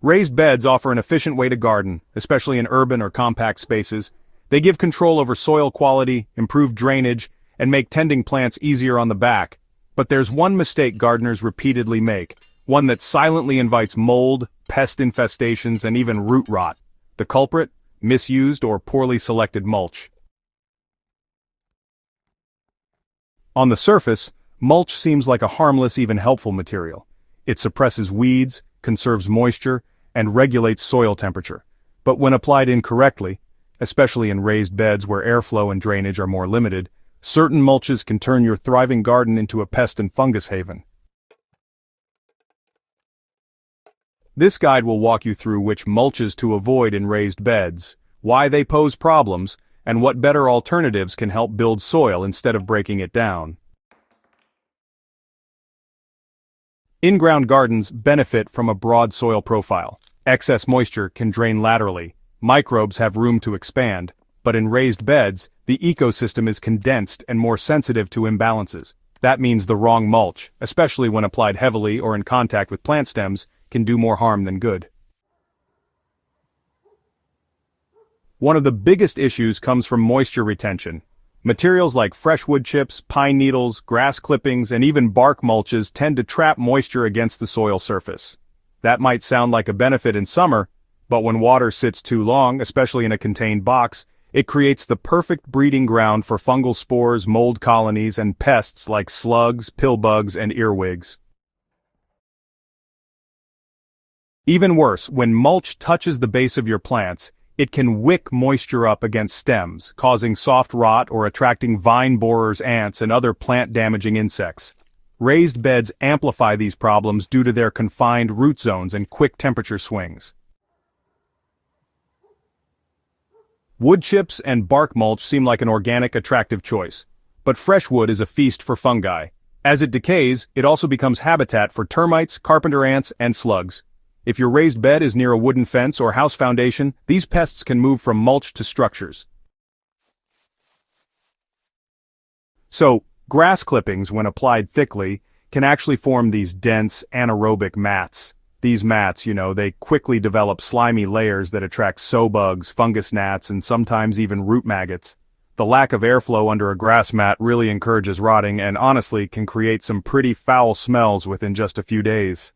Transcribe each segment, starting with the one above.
Raised beds offer an efficient way to garden, especially in urban or compact spaces. They give control over soil quality, improve drainage, and make tending plants easier on the back. But there's one mistake gardeners repeatedly make, one that silently invites mold, pest infestations, and even root rot. The culprit? Misused or poorly selected mulch. On the surface, mulch seems like a harmless, even helpful material. It suppresses weeds, conserves moisture, and regulates soil temperature. But when applied incorrectly, especially in raised beds where airflow and drainage are more limited, certain mulches can turn your thriving garden into a pest and fungus haven. This guide will walk you through which mulches to avoid in raised beds, why they pose problems, and what better alternatives can help build soil instead of breaking it down. In-ground gardens benefit from a broad soil profile. Excess moisture can drain laterally, microbes have room to expand, but in raised beds, the ecosystem is condensed and more sensitive to imbalances. That means the wrong mulch, especially when applied heavily or in contact with plant stems, can do more harm than good. One of the biggest issues comes from moisture retention. Materials like fresh wood chips, pine needles, grass clippings, and even bark mulches tend to trap moisture against the soil surface. That might sound like a benefit in summer, but when water sits too long, especially in a contained box, it creates the perfect breeding ground for fungal spores, mold colonies, and pests like slugs, pillbugs, and earwigs. Even worse, when mulch touches the base of your plants, it can wick moisture up against stems, causing soft rot or attracting vine borers, ants, and other plant-damaging insects. Raised beds amplify these problems due to their confined root zones and quick temperature swings. Wood chips and bark mulch seem like an organic, attractive choice. But fresh wood is a feast for fungi. As it decays, it also becomes habitat for termites, carpenter ants, and slugs. If your raised bed is near a wooden fence or house foundation, these pests can move from mulch to structures. So, grass clippings, when applied thickly, can actually form these dense, anaerobic mats. These mats, they quickly develop slimy layers that attract bugs, fungus gnats, and sometimes even root maggots. The lack of airflow under a grass mat really encourages rotting and honestly can create some pretty foul smells within just a few days.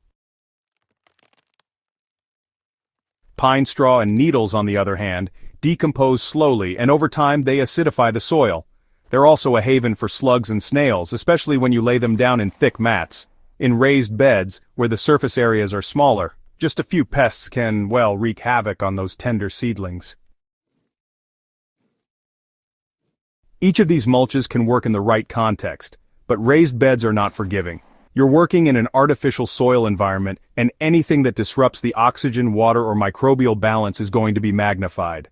Pine straw and needles, on the other hand, decompose slowly, and over time they acidify the soil. They're also a haven for slugs and snails, especially when you lay them down in thick mats. In raised beds, where the surface areas are smaller, just a few pests can, wreak havoc on those tender seedlings. Each of these mulches can work in the right context, but raised beds are not forgiving. You're working in an artificial soil environment, and anything that disrupts the oxygen, water, or microbial balance is going to be magnified.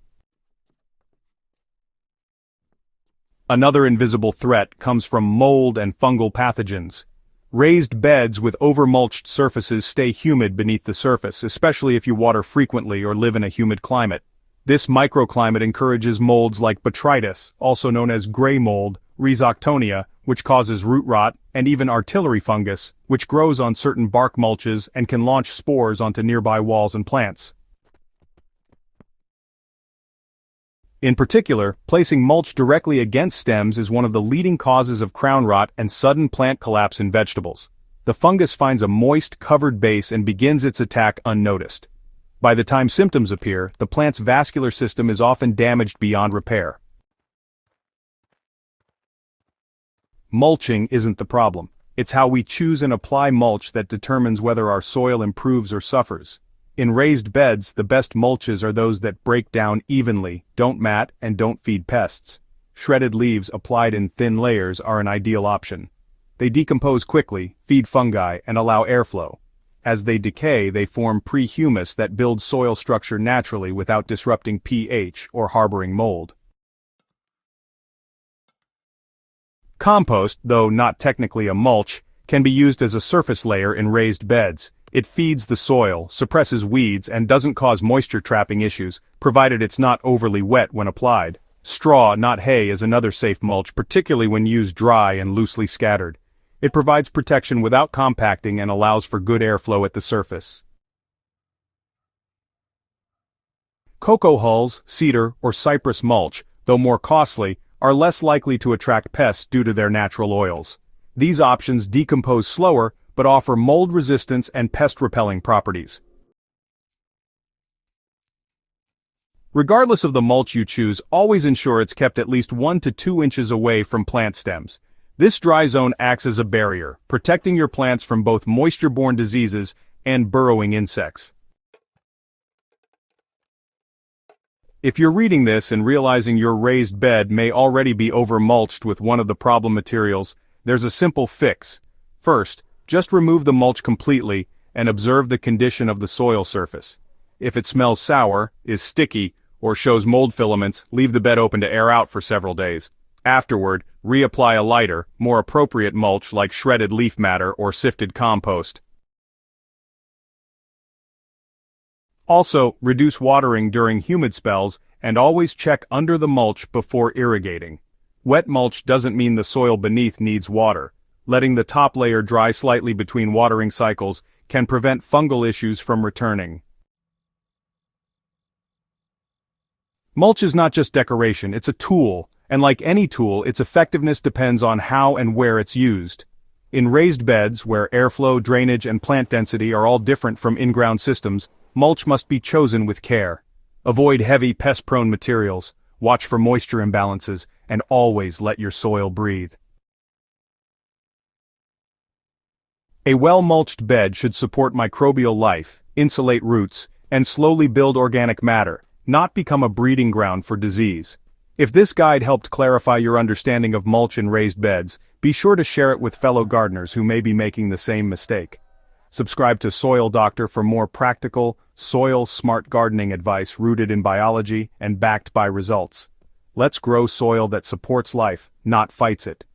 Another invisible threat comes from mold and fungal pathogens. Raised beds with over-mulched surfaces stay humid beneath the surface, especially if you water frequently or live in a humid climate. This microclimate encourages molds like botrytis, also known as gray mold, rhizoctonia, which causes root rot, and even artillery fungus, which grows on certain bark mulches and can launch spores onto nearby walls and plants. In particular, placing mulch directly against stems is one of the leading causes of crown rot and sudden plant collapse in vegetables. The fungus finds a moist, covered base and begins its attack unnoticed. By the time symptoms appear, the plant's vascular system is often damaged beyond repair. Mulching isn't the problem. It's how we choose and apply mulch that determines whether our soil improves or suffers. In raised beds, the best mulches are those that break down evenly, don't mat, and don't feed pests. Shredded leaves applied in thin layers are an ideal option. They decompose quickly, feed fungi, and allow airflow. As they decay, they form pre-humus that builds soil structure naturally without disrupting pH or harboring mold. Compost, though not technically a mulch, can be used as a surface layer in raised beds. It feeds the soil, suppresses weeds, and doesn't cause moisture-trapping issues, provided it's not overly wet when applied. Straw, not hay, is another safe mulch, particularly when used dry and loosely scattered. It provides protection without compacting and allows for good airflow at the surface. Cocoa hulls, cedar, or cypress mulch, though more costly, are less likely to attract pests due to their natural oils. These options decompose slower but offer mold resistance and pest-repelling properties. Regardless of the mulch you choose, always ensure it's kept at least 1 to 2 inches away from plant stems. This dry zone acts as a barrier, protecting your plants from both moisture-borne diseases and burrowing insects. If you're reading this and realizing your raised bed may already be over-mulched with one of the problem materials, there's a simple fix. First, just remove the mulch completely and observe the condition of the soil surface. If it smells sour, is sticky, or shows mold filaments, leave the bed open to air out for several days. Afterward, reapply a lighter, more appropriate mulch like shredded leaf matter or sifted compost. Also, reduce watering during humid spells and always check under the mulch before irrigating. Wet mulch doesn't mean the soil beneath needs water. Letting the top layer dry slightly between watering cycles can prevent fungal issues from returning. Mulch is not just decoration, it's a tool, and like any tool, its effectiveness depends on how and where it's used. In raised beds, where airflow, drainage, and plant density are all different from in-ground systems, mulch must be chosen with care. Avoid heavy, pest-prone materials, watch for moisture imbalances, and always let your soil breathe. A well-mulched bed should support microbial life, insulate roots, and slowly build organic matter, not become a breeding ground for disease. If this guide helped clarify your understanding of mulch in raised beds, be sure to share it with fellow gardeners who may be making the same mistake. Subscribe to Soil Doctor for more practical, soil-smart gardening advice rooted in biology and backed by results. Let's grow soil that supports life, not fights it.